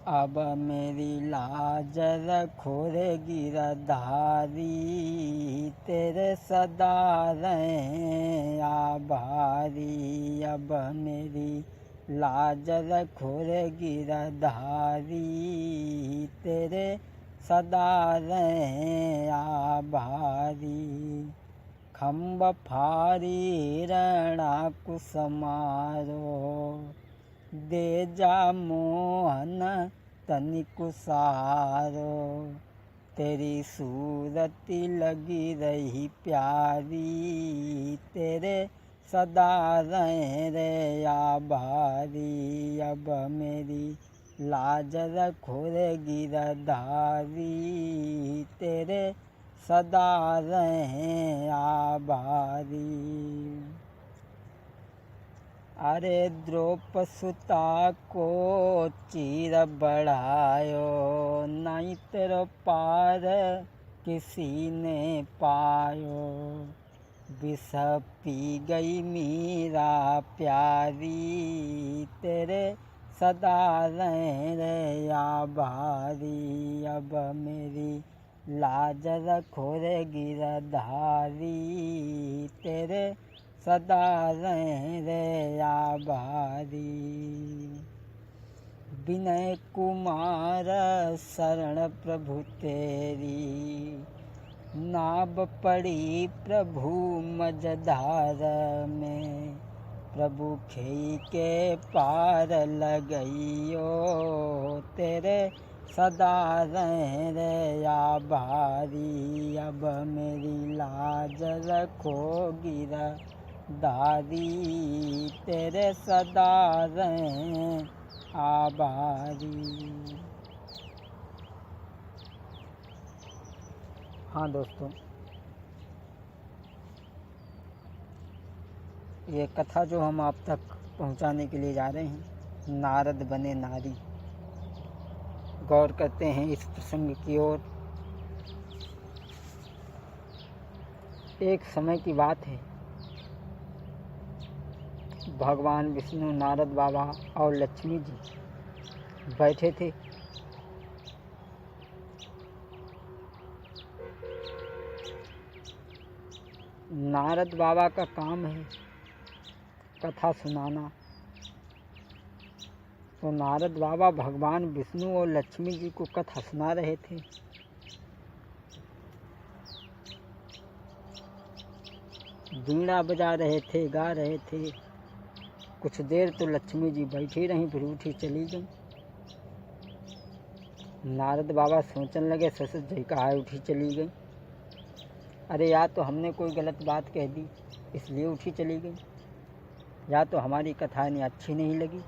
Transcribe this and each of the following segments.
अब मेरी लाज रखो रे गिरधारी, तेरे सदा रहें आभारी। अब मेरी लाज रखो रे गिरधारी, तेरे सदा रहें आभारी। खम्ब फारी रणा कुसमारो, दे जा मोहन तनिक सहारो। तेरी सूरती लगी रही प्यारी, तेरे सदा रहें रे आभारी। अब मेरी लाज रखो रे गिरधारी, तेरे सदा रहें आभारी। अरे द्रौपसुता को चीर बढ़ायो, नहीं तेरो पार किसी ने पायो। विष पी गई मीरा प्यारी, तेरे सदा रहें रे आभारी। अब मेरी लाज रखो रे गिरधारी, तेरे सदा रहें रे आभारी। विनय कुमार शरण प्रभु तेरी, नाव पड़ी प्रभु मझधार में। प्रभु खेई के पार लगइयो, तेरे सदा रहें रे आभारी। अब मेरी लाज रखो गिरधारी, तेरे सदा रहें आभारी। हाँ दोस्तों, ये कथा जो हम आप तक पहुंचाने के लिए जा रहे हैं, नारद बने नारी। गौर करते हैं इस प्रसंग की ओर। एक समय की बात है, भगवान विष्णु, नारद बाबा और लक्ष्मी जी बैठे थे। नारद बाबा का काम है कथा सुनाना, तो नारद बाबा भगवान विष्णु और लक्ष्मी जी को कथा सुना रहे थे। वीणा बजा रहे थे, गा रहे थे। कुछ देर तो लक्ष्मी जी बैठी रहीं, फिर उठी चली गई। नारद बाबा सोचने लगे, ससुर जी कहाँ उठी चली गई। अरे या तो हमने कोई गलत बात कह दी इसलिए उठी चली गई, या तो हमारी कथा इन्हें अच्छी नहीं लगी।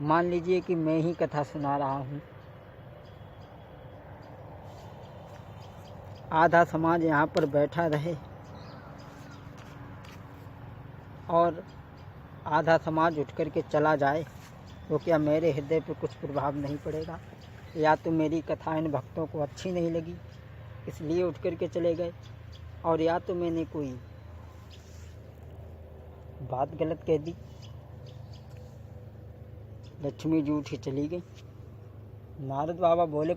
मान लीजिए कि मैं ही कथा सुना रहा हूँ, आधा समाज यहाँ पर बैठा रहे और आधा समाज उठ कर के चला जाए, तो क्या मेरे हृदय पर कुछ प्रभाव नहीं पड़ेगा? या तो मेरी कथा इन भक्तों को अच्छी नहीं लगी इसलिए उठ कर के चले गए, और या तो मैंने कोई बात गलत कह दी। लक्ष्मी जी उठी चली गई। नारद बाबा बोले,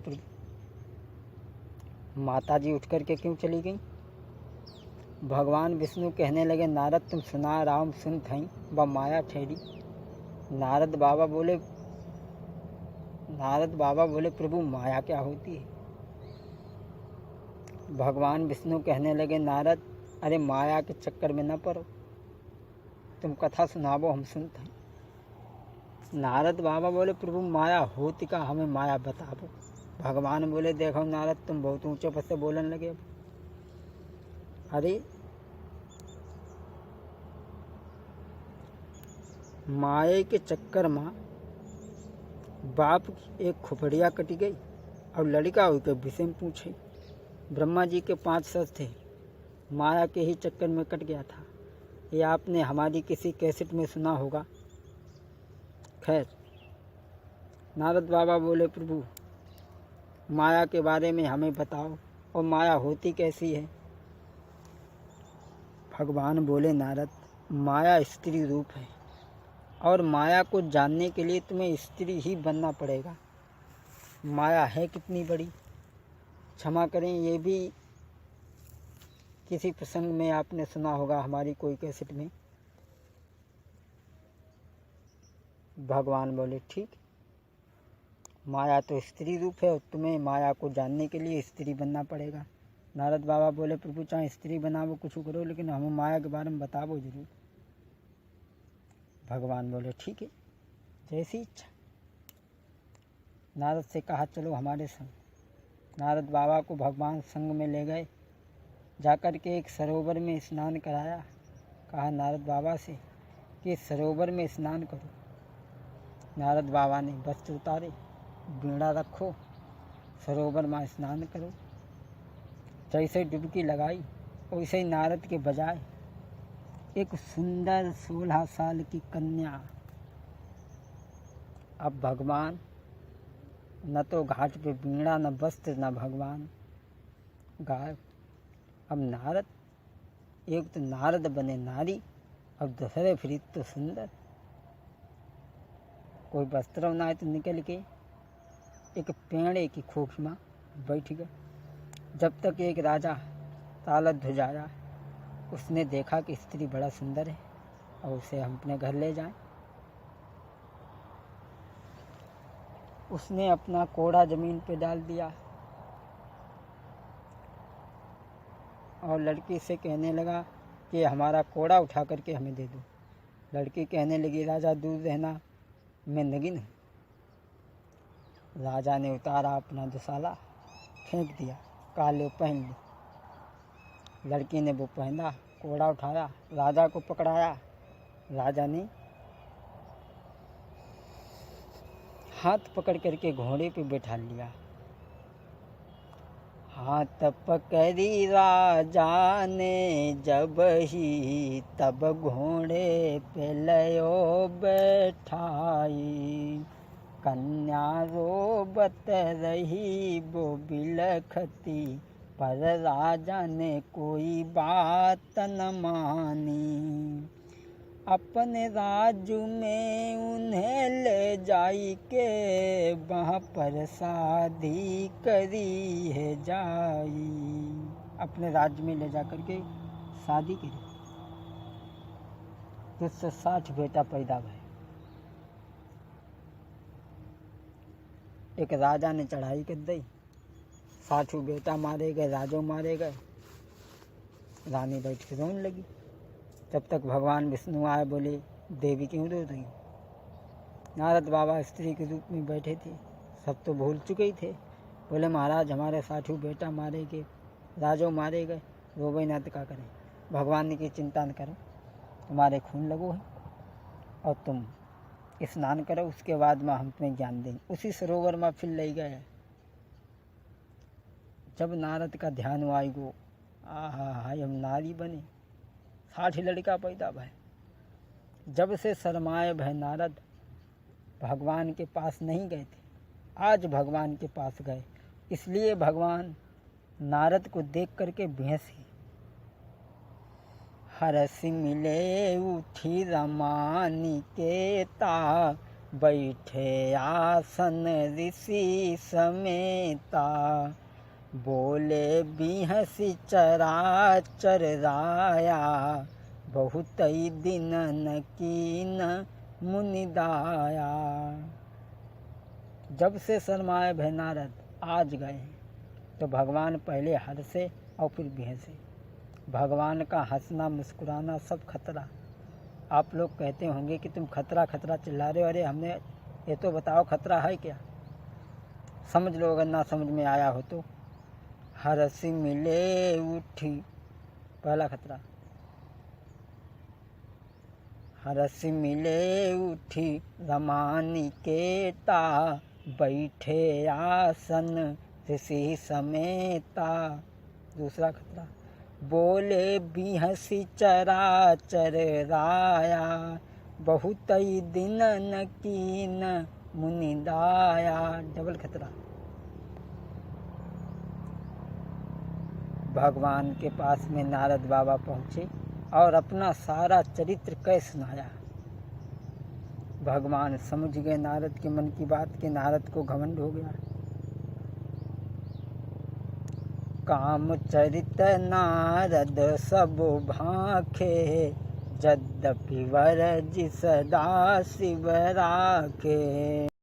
माता जी उठ कर के क्यों चली गई? भगवान विष्णु कहने लगे, नारद तुम सुना राम सुन थई व माया ठहरी। नारद बाबा बोले प्रभु माया क्या होती है? भगवान विष्णु कहने लगे, नारद अरे माया के चक्कर में न पड़ो, तुम कथा सुनावो हम सुनते हैं। नारद बाबा बोले, प्रभु माया होती का हमें माया बतावो। भगवान बोले, देखो नारद तुम बहुत ऊंचे पद से बोलने लगे। अरे माया के चक्कर में बाप की एक खुपड़िया कटी गई और लड़का होकर विषय में पूछे। ब्रह्मा जी के 5 सर थे, माया के ही चक्कर में कट गया था। ये आपने हमारी किसी कैसेट में सुना होगा। खैर, नारद बाबा बोले, प्रभु माया के बारे में हमें बताओ और माया होती कैसी है? भगवान बोले, नारद माया स्त्री रूप है, और माया को जानने के लिए तुम्हें स्त्री ही बनना पड़ेगा। माया है कितनी बड़ी, क्षमा करें, ये भी किसी प्रसंग में आपने सुना होगा, हमारी कोई कैसेट में। भगवान बोले ठीक, माया तो स्त्री रूप है और तुम्हें माया को जानने के लिए स्त्री बनना पड़ेगा। नारद बाबा बोले प्रभु चाहे स्त्री बनावो कुछ करो, लेकिन हमें माया के बारे में बतावो जरूर। भगवान बोले ठीक है, जैसी इच्छा। नारद से कहा चलो हमारे संग। नारद बाबा को भगवान संग में ले गए, जाकर के एक सरोवर में स्नान कराया। कहा नारद बाबा से कि सरोवर में स्नान करो। नारद बाबा ने वस्त्र उतारे, बीड़ा रखो, सरोवर में स्नान करो। जैसे डुबकी लगाई वैसे ही नारद के बजाय एक सुंदर 16 साल की कन्या। अब भगवान न तो घाट पे बीड़ा, न वस्त्र, न भगवान, गायब। अब नारद, एक तो नारद बने नारी, अब दूसरे फिर तो सुंदर। कोई वस्त्र ना है तो निकल के एक पेड़े की खोख में बैठ गए। जब तक एक राजा ताला ध्वजाया, उसने देखा कि स्त्री बड़ा सुंदर है और उसे हम अपने घर ले जाएं। उसने अपना कोड़ा जमीन पे डाल दिया और लड़की से कहने लगा कि हमारा कोड़ा उठा करके हमें दे दो। लड़की कहने लगी राजा दूर रहना, मैं नगिन हूँ। राजा ने उतारा अपना दुशाला, फेंक दिया, कहा लो पहन लो। लड़की ने वो पहना, कोड़ा उठाया, राजा को पकड़ाया। राजा ने हाथ पकड़ करके घोड़े पे बैठा लिया। हाथ पकड़ी राजा ने जब ही तब घोड़े पे लयो बैठाई। कन्या रोबत रही वो बिलखती, पर राजा ने कोई बात न मानी। अपने राज्य में उन्हें ले जाई के वहाँ पर शादी करी है जाई। अपने राज्य में ले जा करके शादी करी, जिससे 60 बेटा पैदा भये। एक राजा ने चढ़ाई कर दी, 60 बेटा मारे गए, राजो मारे गए। रानी बैठ के रोने लगी। तब तक भगवान विष्णु आए, बोले देवी क्यों रो रही? नारद बाबा स्त्री के रूप में बैठे थे, सब तो भूल चुके ही थे। बोले महाराज हमारे 60 बेटा मारे गए, राजो मारे गए, रोवे ना तो क्या करें? भगवान ने की चिंता न करो, तुम्हारे खून लगो है और तुम स्नान करो, उसके बाद में हम तुम्हें ज्ञान देंगे। उसी सरोवर में फिर ले गए। जब नारद का ध्यान हुआ गो, आहा हाय हम नारी बने, 60 लड़का पैदा भय। जब से शर्माए भय नारद भगवान के पास नहीं गए थे, आज भगवान के पास गए। इसलिए भगवान नारद को देख करके बेहसी। हरस मिले उठी रमानिकेता, बैठे आसन ऋषि समेता। बोले बिहसी चराचर राया, बहुत ही दिन न कीन मुनिदाया। जब से शर्माए भय नारद आज गए, तो भगवान पहले हंसे और फिर बिहसे। भगवान का हंसना मुस्कुराना सब खतरा। आप लोग कहते होंगे कि तुम खतरा खतरा चिल्ला रहे हो, अरे हमने ये तो बताओ खतरा है क्या? समझ लो अगर ना समझ में आया हो तो। हरसी मिले उठी, पहला खतरा। हरसी मिले उठी रमानिकेता, बैठे आसन ऋषि समेता। दूसरा खतरा। बोले बिहसी चराचर राया, बहुत ही दिन न कीन मुनिदाया। डबल खतरा। भगवान के पास में नारद बाबा पहुँचे और अपना सारा चरित्र कह सुनाया। भगवान समझ गए नारद के मन की बात के नारद को घमंड हो गया। काम चरित नारद सब भाखे, यद्यपि वर सदा शिव राखे।